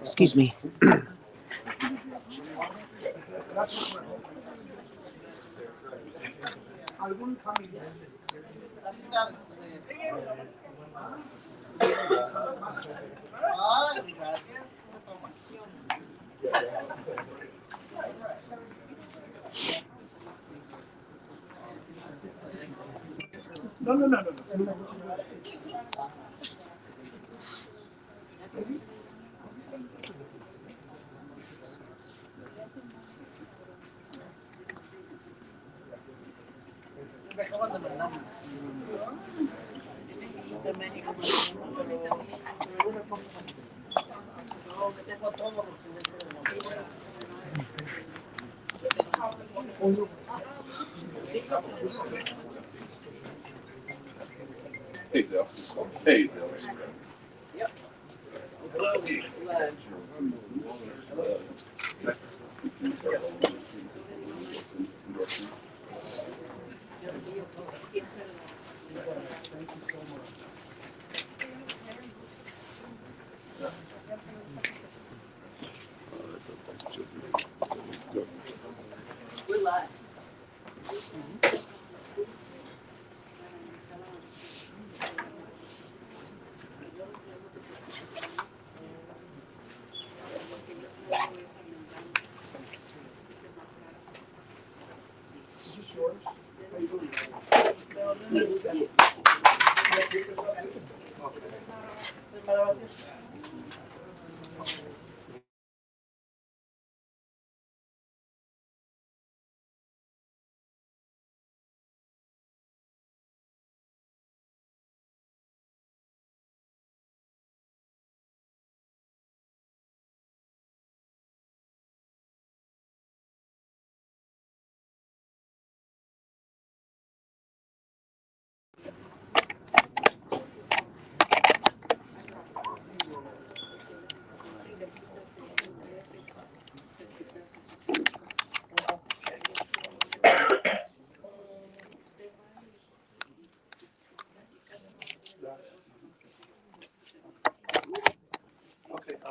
Excuse me. No. Hey, Zell. Hey, Zell. We're live. Okay.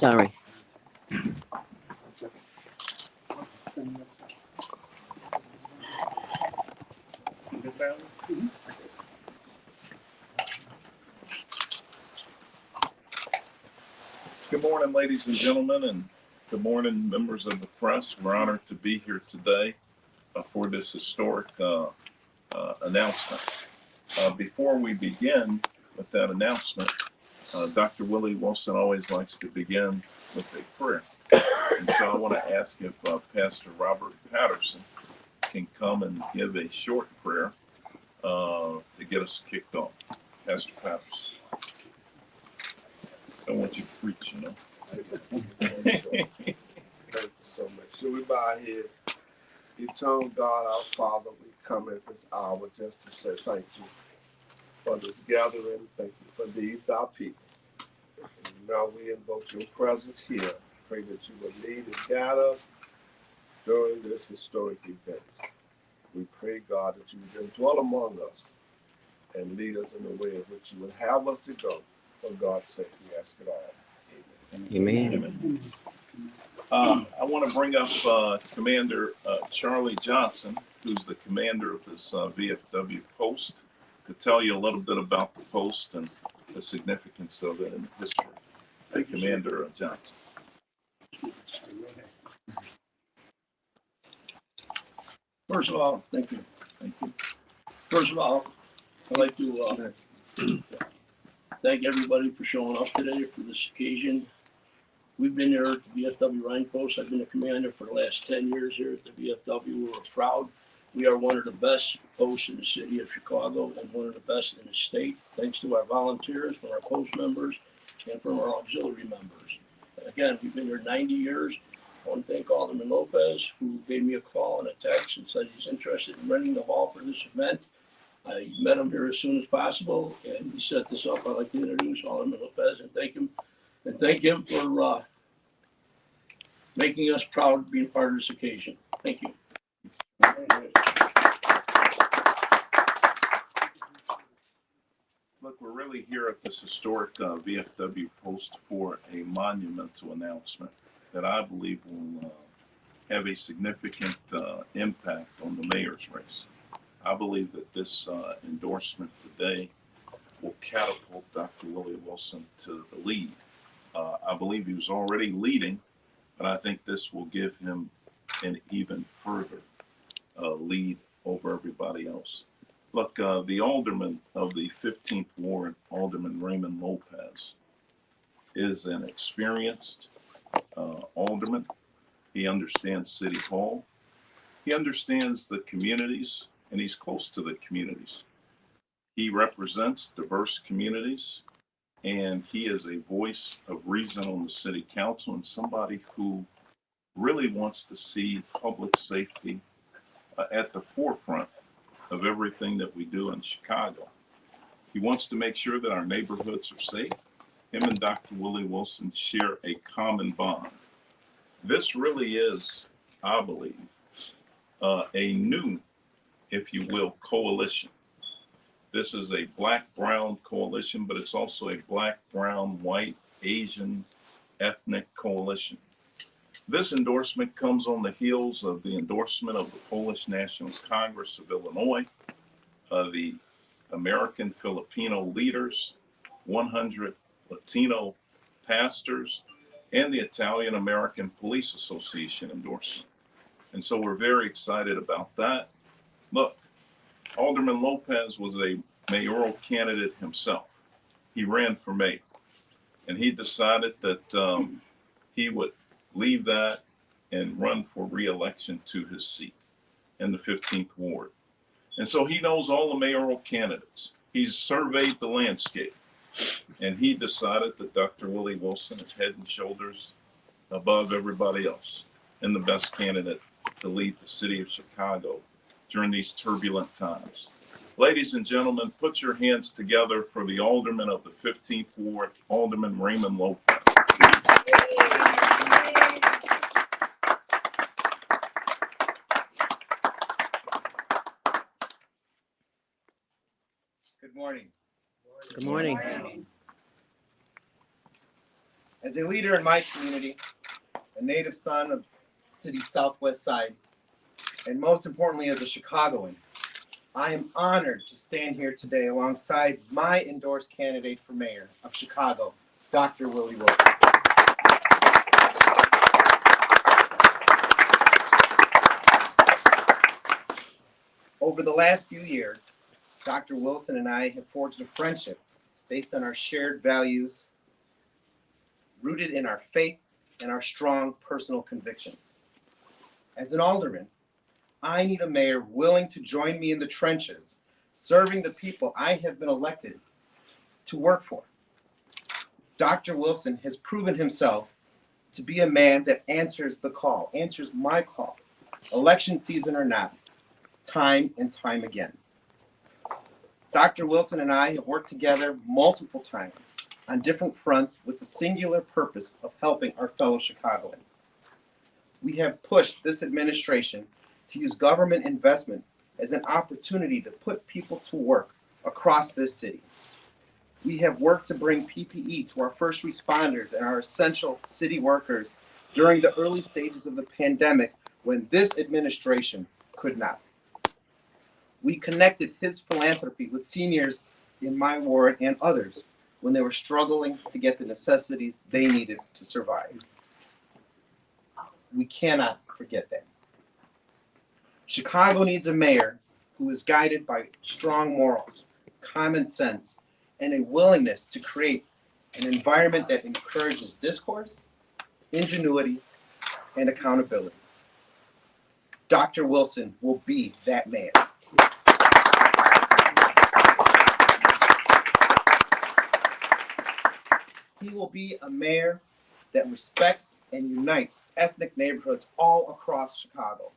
Sorry. Good morning, ladies and gentlemen, and good morning, members of the press. We're honored to be here today for this historic announcement. Before we begin with that announcement, Dr. Willie Wilson always likes to begin with a prayer. And so I want to ask if Pastor Robert Patterson can come and give a short prayer to get us kicked off. Pastor Patterson. I want you to preach, you know. Thank you so much. Should we bow our heads? Eternal God, our Father, we come at this hour just to say thank you for this gathering. Thank you for these, our people. And now we invoke your presence here. Pray that you will lead and guide us during this historic event. We pray, God, that you would dwell among us and lead us in the way in which you would have us to go. For God's sake, we ask it all. Amen. Amen. I want to bring up Commander Charlie Johnson, who's the commander of this VFW post, to tell you a little bit about the post and the significance of it in history. Commander Johnson. First of all, thank you. First of all, I'd like to thank everybody for showing up today for this occasion. We've been here at the VFW Rhine Post. I've been a commander for the last 10 years here at the VFW. We're proud. We are one of the best posts in the city of Chicago and one of the best in the state. Thanks to our volunteers, from our post members, and from our auxiliary members. And again, we've been here 90 years. I want to thank Alderman Lopez, who gave me a call and a text and said he's interested in renting the hall for this event. I met him here as soon as possible, and he set this up. I'd like to introduce Alderman Lopez and thank him for making us proud to be a part of this occasion. Thank you. Look, we're really here at this historic VFW post for a monumental announcement that I believe will have a significant impact on the mayor's race. I believe that this endorsement today will catapult Dr. Willie Wilson to the lead. I believe he was already leading, but I think this will give him an even further lead over everybody else. Look, the alderman of the 15th Ward, Alderman Raymond Lopez, is an experienced alderman. He understands City Hall. He understands the communities, and he's close to the communities. He represents diverse communities, and he is a voice of reason on the city council and somebody who really wants to see public safety at the forefront of everything that we do in Chicago. He wants to make sure that our neighborhoods are safe. Him and Dr. Willie Wilson share a common bond. This really is, I believe, a new, if you will, coalition. This is a black-brown coalition, but it's also a black, brown, white, Asian, ethnic coalition. This endorsement comes on the heels of the endorsement of the Polish National Congress of Illinois, the American Filipino leaders, 100 Latino pastors, and the Italian American Police Association endorsement. And so we're very excited about that. Look, Alderman Lopez was a mayoral candidate himself. He ran for mayor, and he decided that he would leave that and run for re-election to his seat in the 15th Ward. And so he knows all the mayoral candidates. He's surveyed the landscape, and he decided that Dr. Willie Wilson is head and shoulders above everybody else and the best candidate to lead the city of Chicago during these turbulent times. Ladies and gentlemen, put your hands together for the alderman of the 15th Ward, Alderman Raymond Lopez. Good morning. Good morning. As a leader in my community, a native son of the city's southwest side, and most importantly as a Chicagoan, I am honored to stand here today alongside my endorsed candidate for mayor of Chicago, Dr. Willie Wilson. Over the last few years, Dr. Wilson and I have forged a friendship based on our shared values, rooted in our faith and our strong personal convictions. As an alderman, I need a mayor willing to join me in the trenches, serving the people I have been elected to work for. Dr. Wilson has proven himself to be a man that answers the call, answers my call, election season or not, time and time again. Dr. Wilson and I have worked together multiple times on different fronts with the singular purpose of helping our fellow Chicagoans. We have pushed this administration to use government investment as an opportunity to put people to work across this city. We have worked to bring PPE to our first responders and our essential city workers during the early stages of the pandemic when this administration could not. We connected his philanthropy with seniors in my ward and others when they were struggling to get the necessities they needed to survive. We cannot forget that. Chicago needs a mayor who is guided by strong morals, common sense, and a willingness to create an environment that encourages discourse, ingenuity, and accountability. Dr. Wilson will be that man. he will be a mayor that respects and unites ethnic neighborhoods all across Chicago.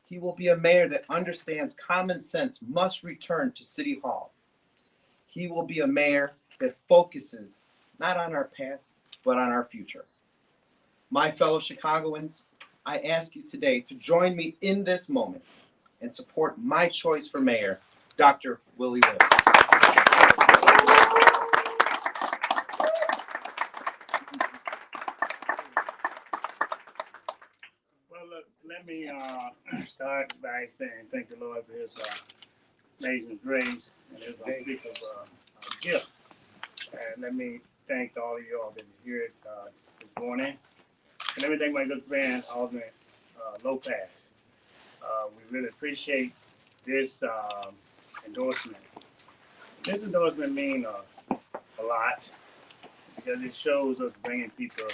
He will be a mayor that understands common sense must return to City Hall. He will be a mayor that focuses not on our past, but on our future. My fellow Chicagoans, I ask you today to join me in this moment and support my choice for mayor, Dr. Willie Lewis. Well, look, let me start by saying thank the Lord for his amazing grace and his unspeakable gift. And let me thank all of you all that are here this morning. And let me thank my good friend, Alderman Lopez. We really appreciate this endorsement. This endorsement means a lot because it shows us bringing people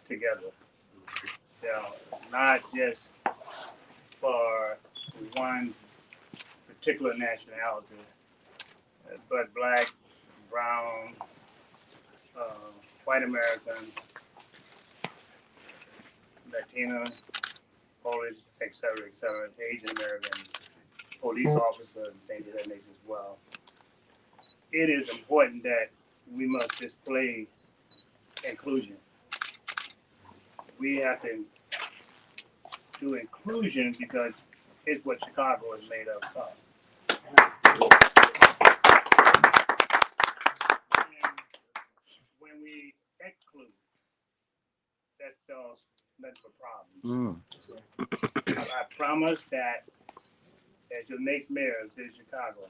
together. You know, not just for one particular nationality, but black, brown, white American, Latino, Polish, etc., Asian American, police officers, and things of that nature as well. It is important that we must display inclusion. We have to do inclusion because it's what Chicago is made up of. When we exclude, that spells nothing but problems. I promise that as your next mayor of the city of Chicago,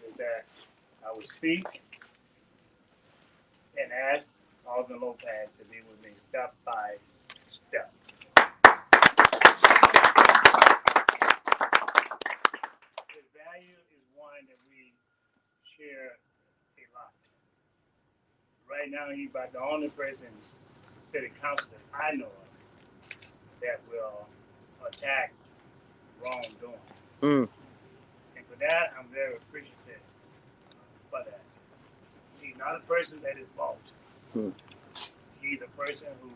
is that I will seek and ask Alderman Lopez to be with me step by step. His value is one that we share a lot. Right now, he's about the only person in city council that I know of that will attack wrongdoing. And for that, I'm very appreciative for that. He's not a person that is bought. He's a person who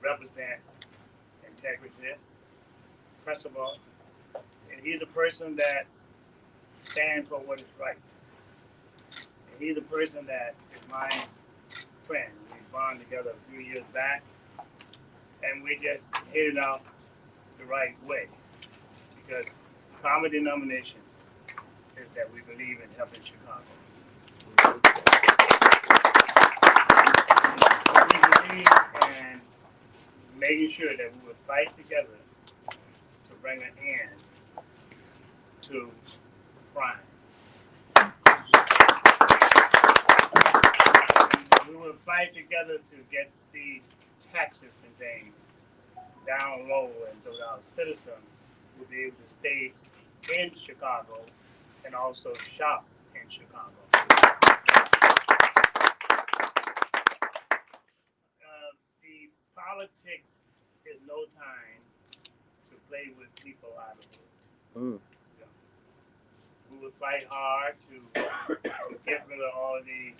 represents integrity, principle, and he's a person that stands for what is right. And he's a person that is my friend. We bonded together a few years back, and we just hit it out the right way. Because common denomination is that we believe in helping Chicago. We believe in making sure that we will fight together to bring an end to crime. We will fight together to get these taxes and things down low, and so our citizens will be able to stay in Chicago and also shop in Chicago. The politics is no time to play with people out of it. We will fight hard to get rid of all the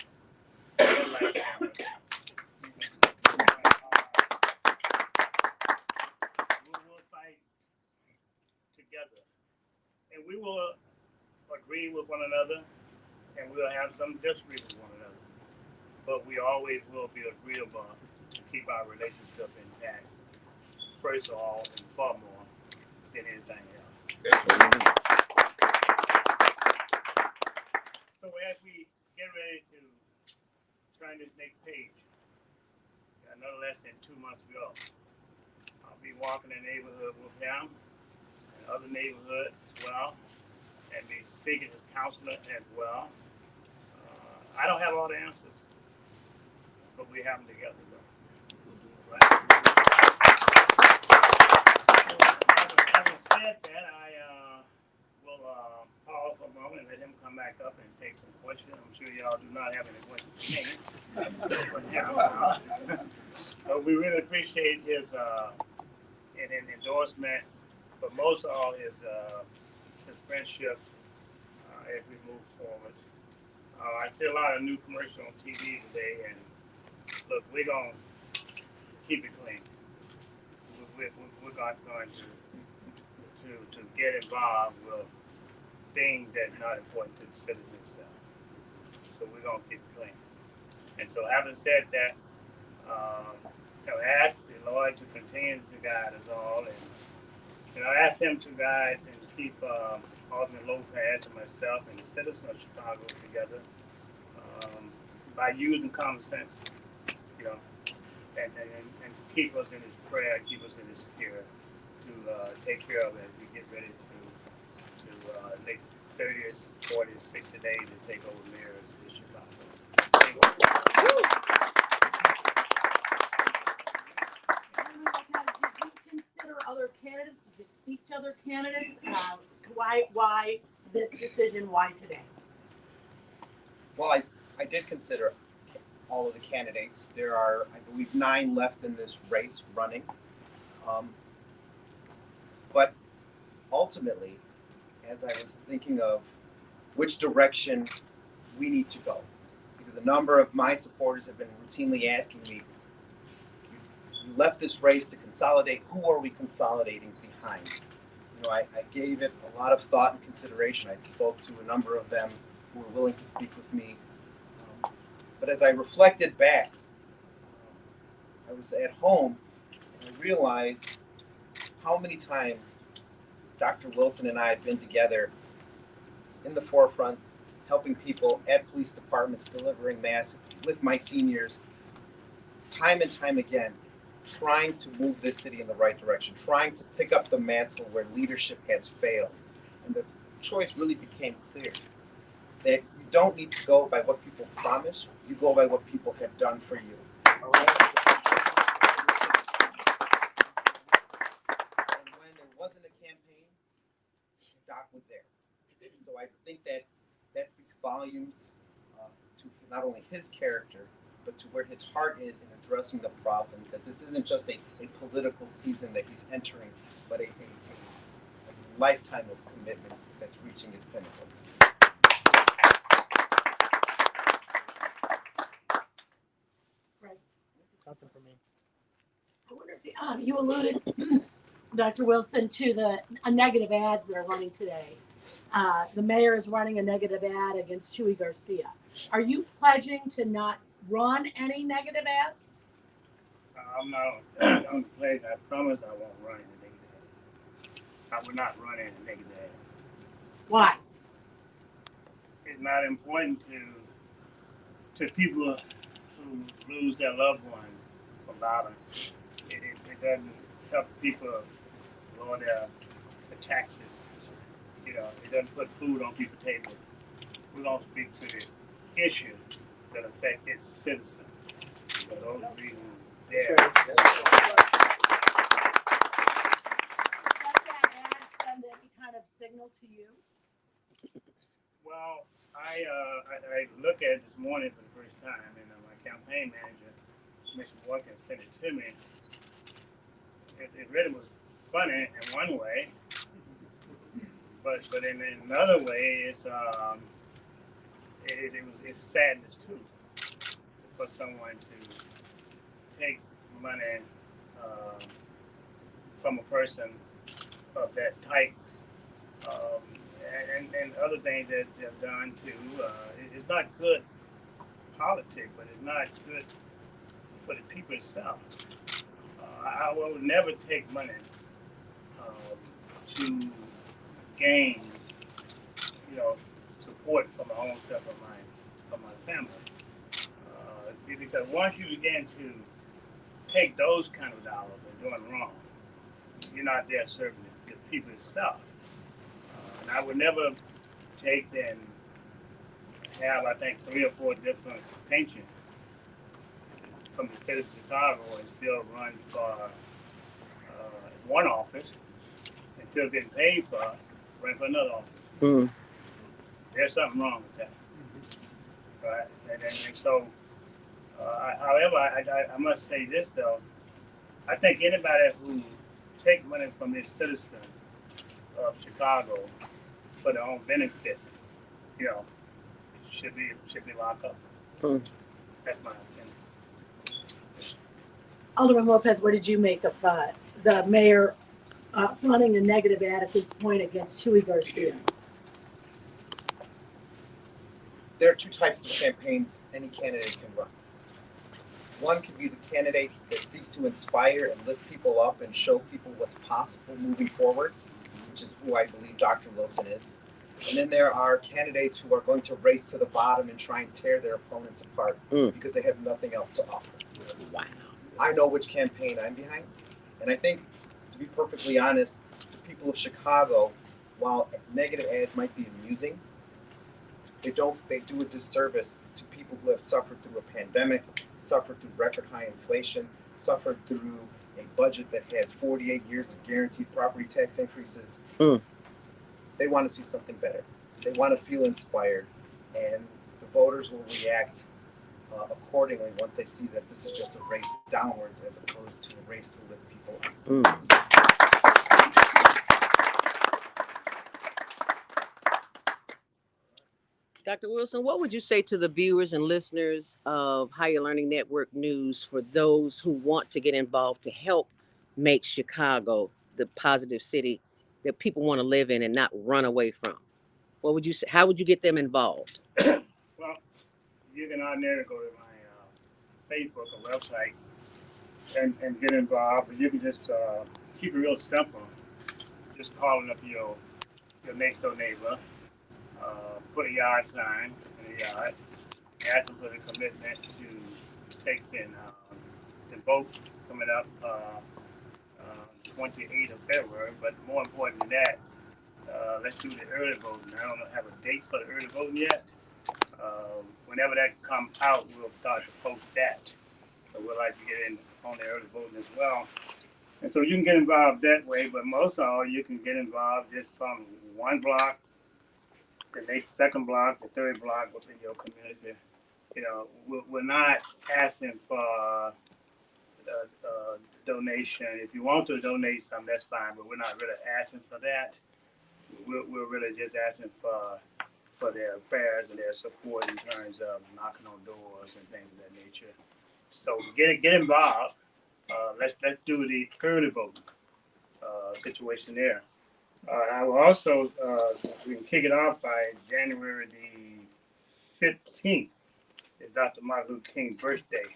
red cameras. We will fight together, and we will agree with one another, and we'll have some disagree with one another. But we always will be agreeable to keep our relationship intact, first of all and far more than anything else. So as we get ready to turn this next page, no less than 2 months ago, I'll be walking the neighborhood with him and other neighborhoods as well, and be seeking his counselor as well. I don't have all the answers, but we have them together, though. Right? Having said that, I will pause for a moment and let him come back up and take some questions. I'm sure y'all do not have any questions for me. But we really appreciate his endorsement, but most of all his friendship as we move forward. I I see a lot of new commercials on TV today, and look, we're gonna keep it clean. We're not going to get involved with things that's not important to the citizens itself. So we're gonna keep it clean. And so, having said that, I ask the Lord to continue to guide us all, and I ask Him to guide and keep Alderman Lopez and myself and the citizens of Chicago together by using common sense, you know, and keep us in His prayer, keep us in His care to take care of as we get ready to make 30, 40, 60 days to take over mayors in Chicago. Did you consider other candidates? Did you speak to other candidates? Why this decision? Why today? Well, I did consider all of the candidates. There are, I believe, 9 left in this race running. But ultimately, as I was thinking of which direction we need to go, because a number of my supporters have been routinely asking me, you left this race to consolidate, who are we consolidating behind? You know, I gave it a lot of thought and consideration. I spoke to a number of them who were willing to speak with me. But as I reflected back, I was at home and I realized how many times Dr. Wilson and I have been together in the forefront, helping people at police departments, delivering mass with my seniors, time and time again, trying to move this city in the right direction, trying to pick up the mantle where leadership has failed. And the choice really became clear that you don't need to go by what people promise, you go by what people have done for you. And when there wasn't a campaign, Doc was there. So I think that speaks volumes to not only his character, but to where his heart is in addressing the problems. That this isn't just a political season that he's entering, but a lifetime of commitment that's reaching its pinnacle. Right. Nothing for me. I wonder if you alluded, Dr. Wilson, to the negative ads that are running today. The mayor is running a negative ad against Chuy Garcia. Are you pledging to not run any negative ads? I'm not on the place. I promise I won't run any negative ads. I will not run any negative ads. Why? It's not important to people who lose their loved ones from violence. It doesn't help people lower their taxes. You know, it doesn't put food on people's table. We're going to speak to the issue that affect its citizens. So those are the reasons there. Does that ad send any kind of signal to you? Well, I looked at it this morning for the first time, and my campaign manager, Mr. Watkins, sent it to me. It really was funny in one way, but in another way, it's sadness too for someone to take money from a person of that type, and other things that they've done too. It's not good politics, but it's not good for the people itself. I would never take money to gain, support for my own self or my family. Because once you begin to take those kind of dollars and doing wrong, you're not there serving the people itself. And I would never take and have, I think, 3 or 4 different pensions from the state of Chicago and still run for one office and still getting paid for run for another office. There's something wrong with that, right? And so, however, I must say this though. I think anybody who take money from the citizens of Chicago for their own benefit, should be locked up. Mm. That's my opinion. Alderman Lopez, what did you make of the mayor running a negative ad at this point against Chuy Garcia? There are two types of campaigns any candidate can run. One can be the candidate that seeks to inspire and lift people up and show people what's possible moving forward, which is who I believe Dr. Wilson is. And then there are candidates who are going to race to the bottom and try and tear their opponents apart because they have nothing else to offer. Wow. I know which campaign I'm behind. And I think, to be perfectly honest, the people of Chicago, while negative ads might be amusing, they do a disservice to people who have suffered through a pandemic, suffered through record high inflation, suffered through a budget that has 48 years of guaranteed property tax increases. They want to see something better. They want to feel inspired, and the voters will react accordingly once they see that this is just a race downwards as opposed to a race to lift people up. Dr. Wilson, what would you say to the viewers and listeners of Higher Learning Network News for those who want to get involved to help make Chicago the positive city that people want to live in and not run away from? What would you say? How would you get them involved? Well, you can on there go to my Facebook or website and get involved, but you can just keep it real simple. Just calling up your next door neighbor, put a yard sign in the yard, ask them for the commitment to take in the vote coming up 28th of February. But more important than that, let's do the early voting. I don't have a date for the early voting yet. Whenever that comes out, we'll start to post that. So we'd like to get in on the early voting as well. And so you can get involved that way, but most of all, you can get involved just from one block, the next second block, the third block within your community. You know, we're not asking for donation. If you want to donate something, that's fine, but we're not really asking for that. We're really just asking for their prayers and their support in terms of knocking on doors and things of that nature. So get involved. Let's do the early voting situation there. I will also we can kick it off by January the 15th. It's Dr. Martin Luther King's birthday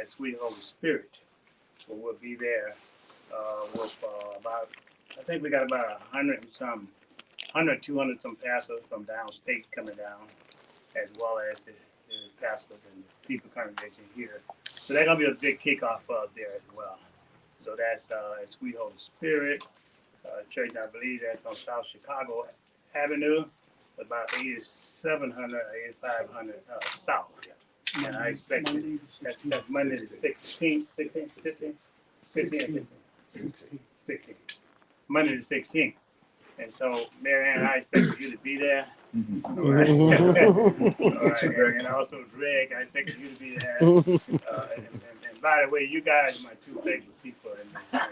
at Sweet Holy Spirit. So we'll be there with about, I think we got about 200 some pastors from downstate coming down, as well as the pastors and people congregation here. So that's gonna be a big kickoff up there as well. So that's at Sweet Holy Spirit Church. I believe that's on South Chicago Avenue, about 8700 or 8500 south. And I expect that's Monday the 16th, 16th. Monday the 16th. And so, Mary Ann, I expect you to be there. All right. All right. And also, Greg, I expect you to be there. And by the way, you guys are my two favorite people. Yeah,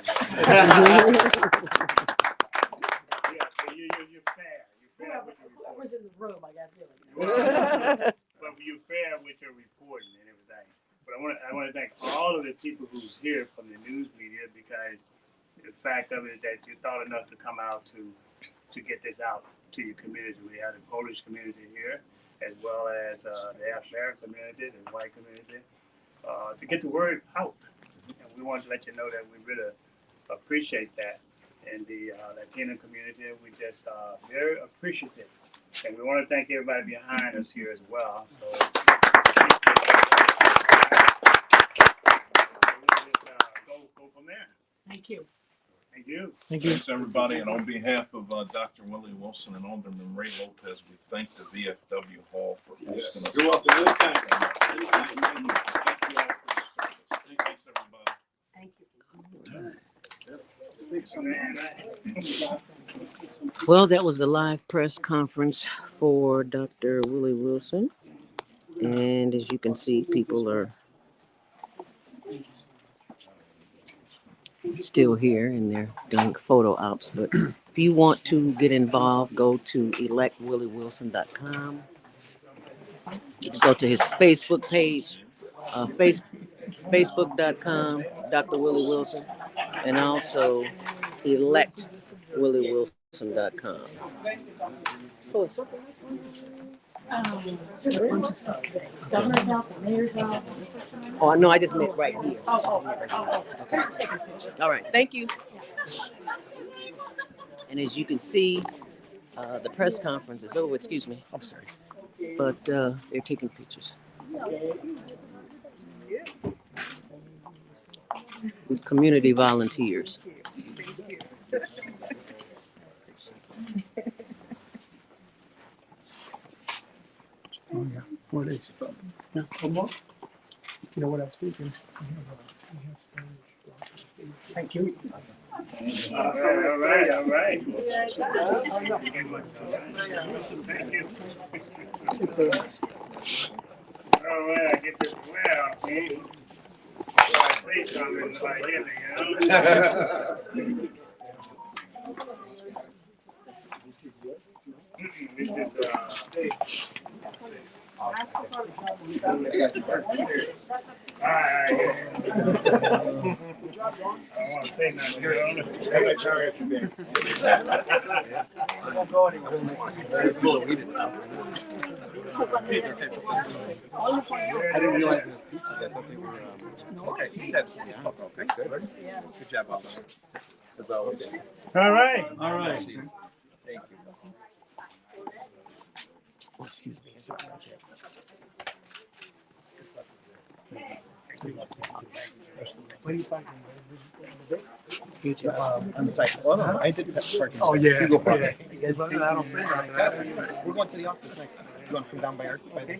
you're fair. You're fair with your reporting. Whoever's in the room, I got a feeling. But you're fair with your reporting and everything. But I want to thank all of the people who's here from the news media, because the fact of it is that you thought enough to come out to get this out to your community. We have the Polish community here, as well as the African community, the white community, to get the word out. And we want to let you know that we really appreciate that. And the Latino community, we just very appreciative. And we want to thank everybody behind us here as well. So we'll just go from there. Thank you. Thank you. Thanks, everybody. And on behalf of Dr. Willie Wilson and Alderman Ray Lopez, we thank the VFW Hall for hosting us. You're welcome. Thank you all for the service. Thanks, everybody. Thank you. Well, that was the live press conference for Dr. Willie Wilson. And as you can see, people are still here and they're doing photo ops. But if you want to get involved, go to electwilliewilson.com You can go to his Facebook page, facebook.com, Dr. Willie Wilson, and also electwilliewilson.com. So it's something There's a bunch of stuff today. The governor's out, the mayor's out. Oh, no, I just meant right here. Okay. Let's take a picture. All right, thank you. And as you can see, the press conference is over. Excuse me. I'm sorry. But they're taking pictures with community volunteers. Oh, yeah. What is? Yeah, one more. You know what I was thinking? Thank you. All right, all right. Thank you. All right, I get this swear off me. I say something like this, you know? This is, all right. I don't want to say nothing, you know? Won't go anywhere. I didn't realize it was pizza. I thought they were. Okay, he said, okay, good. Good job, Bob. As always. All right. All right. Thank you. Excuse me. Sorry. What do you think? On the side. Oh, no, I did that parking. Oh, yeah. You go park. Yeah. I don't say nothing. We're going to the office next. You want to come down by our? By there?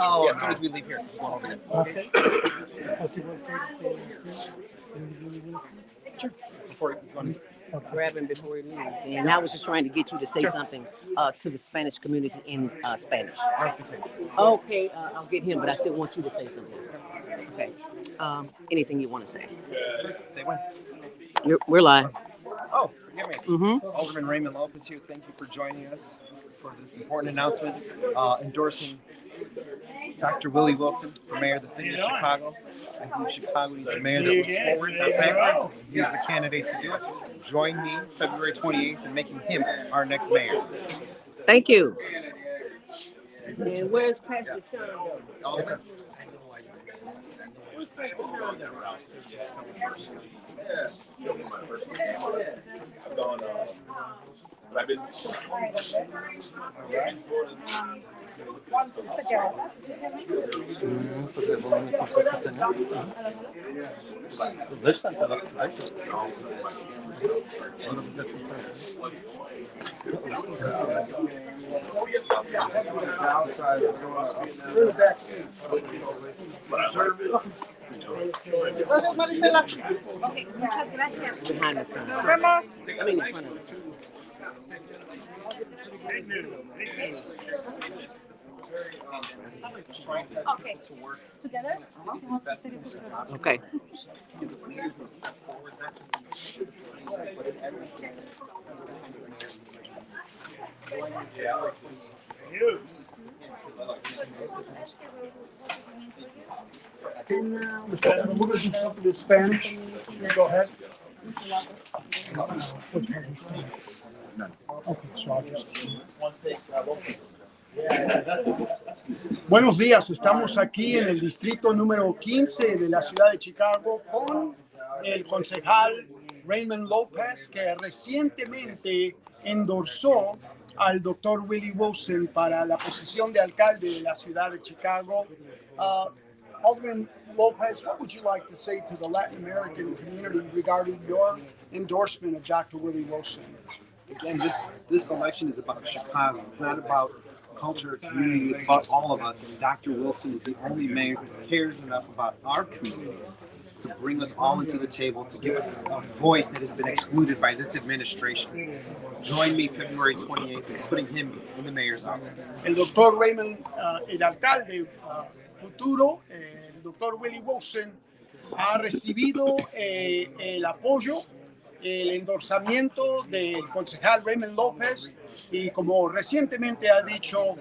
Oh, Yeah, as soon as we leave here. We're going over there. Okay. Sure. Before you want to. Grab him before he leaves. And I was just trying to get you to say something to the Spanish community in Spanish. Okay, I'll get him, but I still want you to say something. Okay. Anything you want to say? Say when. We're live. Oh, forgive me. Mm-hmm. Alderman Raymond Lopez here. Thank you for joining us for this important announcement, endorsing Dr. Willie Wilson for mayor of the city of Chicago. I believe Chicago needs a mayor that looks forward, not backwards. He's the candidate to do it. Join me February 28th in making him our next mayor. Thank you. And where's Pastor Sean? Alderman. I've been. Behind the scenes. I mean, in front of us. Okay. Together? Okay. We're going to do something in Spanish. Go ahead. Okay, so I'll just... Buenos días, estamos aquí en el distrito número 15 de la ciudad de Chicago con el concejal Raymond Lopez, que recientemente endorsó al doctor Willie Wilson para la posición de alcalde de la ciudad de Chicago. Alderman Lopez, what would you like to say to the Latin American community regarding your endorsement of Dr. Willie Wilson? Again, this election is about Chicago. It's not about culture or community. It's about all of us. And Dr. Wilson is the only mayor who cares enough about our community to bring us all into the table, to give us a voice that has been excluded by this administration. Join me February 28th in putting him in the mayor's office. El doctor Raymond, el alcalde futuro, el doctor Willie Wilson, ha recibido el apoyo, el endorsamiento del concejal Raymond López Y como recientemente ha dicho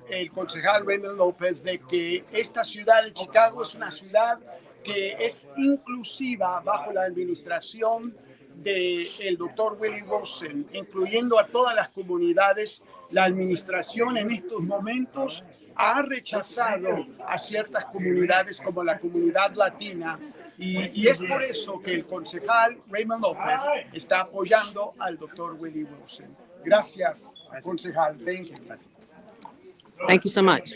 el concejal Raymond López, de que esta ciudad de Chicago es una ciudad que es inclusiva bajo la administración del doctor Willie Wilson, incluyendo a todas las comunidades. La administración en estos momentos ha rechazado a ciertas comunidades como la comunidad latina y es por eso que el concejal Raymond López está apoyando al doctor Willie Wilson. Gracias, concejal. Thank you. Thank you so much.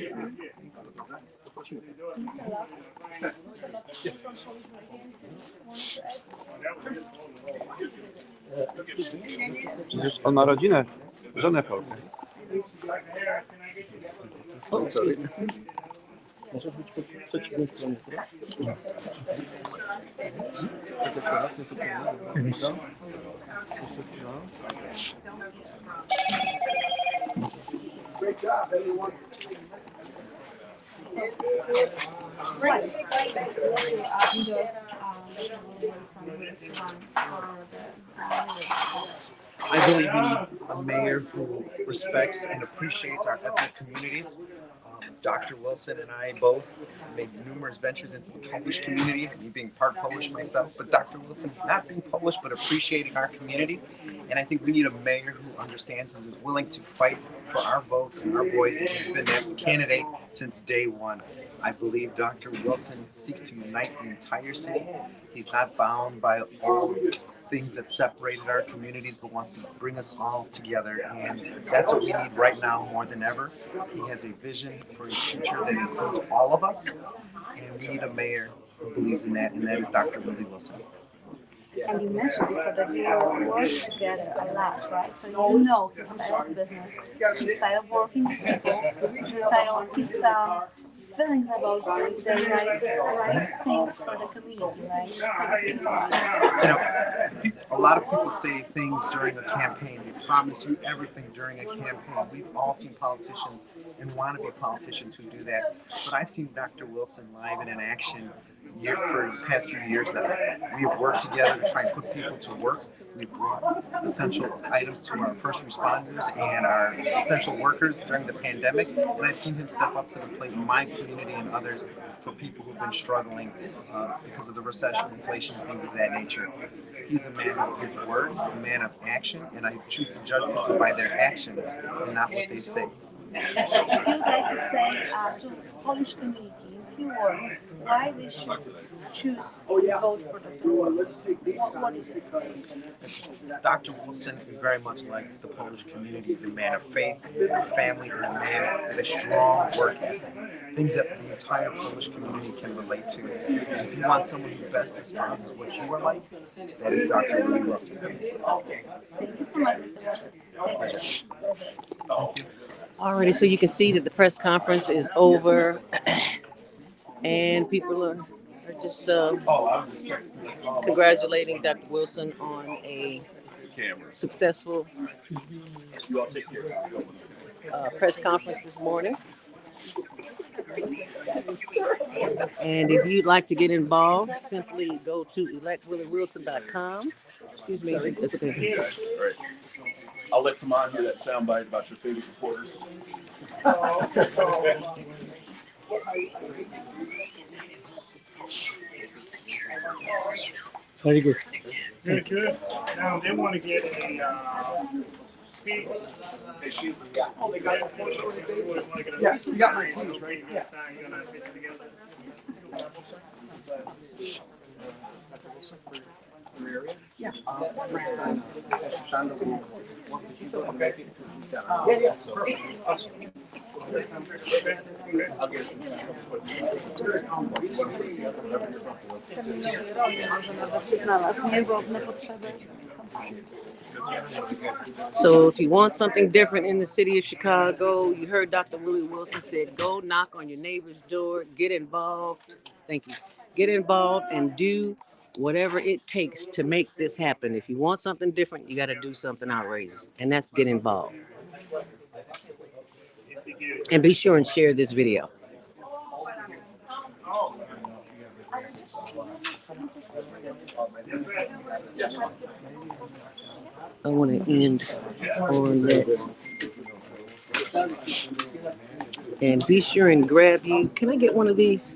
On ma rodzinę, żonę Polkę. Możesz być po przeciwnej stronie. Great job, everyone. I believe we need a mayor who respects and appreciates our ethnic communities. Dr. Wilson and I both made numerous ventures into the Polish community, me being part Polish myself, but Dr. Wilson not being Polish, but appreciating our community. And I think we need a mayor who understands and is willing to fight for our votes and our voice. And he's been that candidate since day one. I believe Dr. Wilson seeks to unite the entire city. He's not bound by all things that separated our communities, but wants to bring us all together. And that's what we need right now more than ever. He has a vision for a future that includes all of us. And we need a mayor who believes in that, and that is Dr. Willie Wilson. And you mentioned before that you work together a lot, right? So you know his style of business, his style of working with people, his style, his feelings about doing the right things for the community, right? You know, a lot of people say things during a campaign. They promise you everything during a campaign. We've all seen politicians and want to be politicians who do that. But I've seen Dr. Wilson live and in action for the past few years that we have worked together to try and put people to work. We brought essential items to our first responders and our essential workers during the pandemic, and I've seen him step up to the plate in my community and others for people who've been struggling because of the recession, inflation, and things of that nature. He's a man of his words, a man of action, and I choose to judge people by their actions and not what they say. If you would like to say to the Polish community in few words why they should choose to vote for Dr. Wilson, what is it? Dr. Wilson is very much like the Polish community. He's a man of faith, a family, and a man with a strong work ethic. Things that the entire Polish community can relate to. And if you want someone who best espouses what you are like, that is Dr. Willie Wilson. Thank you so much, Mr. Lopez. Thank you. Alrighty, so you can see that the press conference is over, and people are just congratulating Dr. Wilson on a successful press conference this morning. And if you'd like to get involved, simply go to electwilliewilson.com. Excuse me. That's okay. Right. I'll let Tamar hear that soundbite about your favorite reporters. Very good. Good, good. Now they want to get a speed. Yeah, you got my keys, right? Yeah. So if you want something different in the city of Chicago, you heard Dr. Willie Wilson said, go knock on your neighbor's door, get involved. Thank you. Get involved and do whatever it takes to make this happen. If you want something different, you got to do something outrageous, and that's get involved. And be sure and share this video. I want to end on that. And be sure and grab you. Can I get one of these?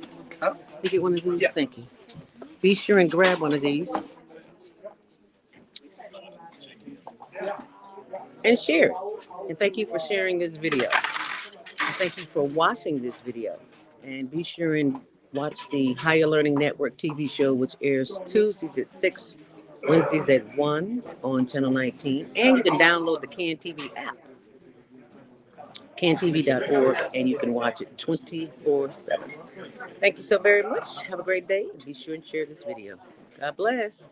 You get one of these? Yeah. Thank you. Be sure and grab one of these and share it. And thank you for sharing this video. And thank you for watching this video. And be sure and watch the Higher Learning Network TV show, which airs Tuesdays at 6, Wednesdays at 1 on Channel 19. And you can download the CAN TV app, cantv.org, and you can watch it 24/7. Thank you so very much. Have a great day. And be sure and share this video. God bless.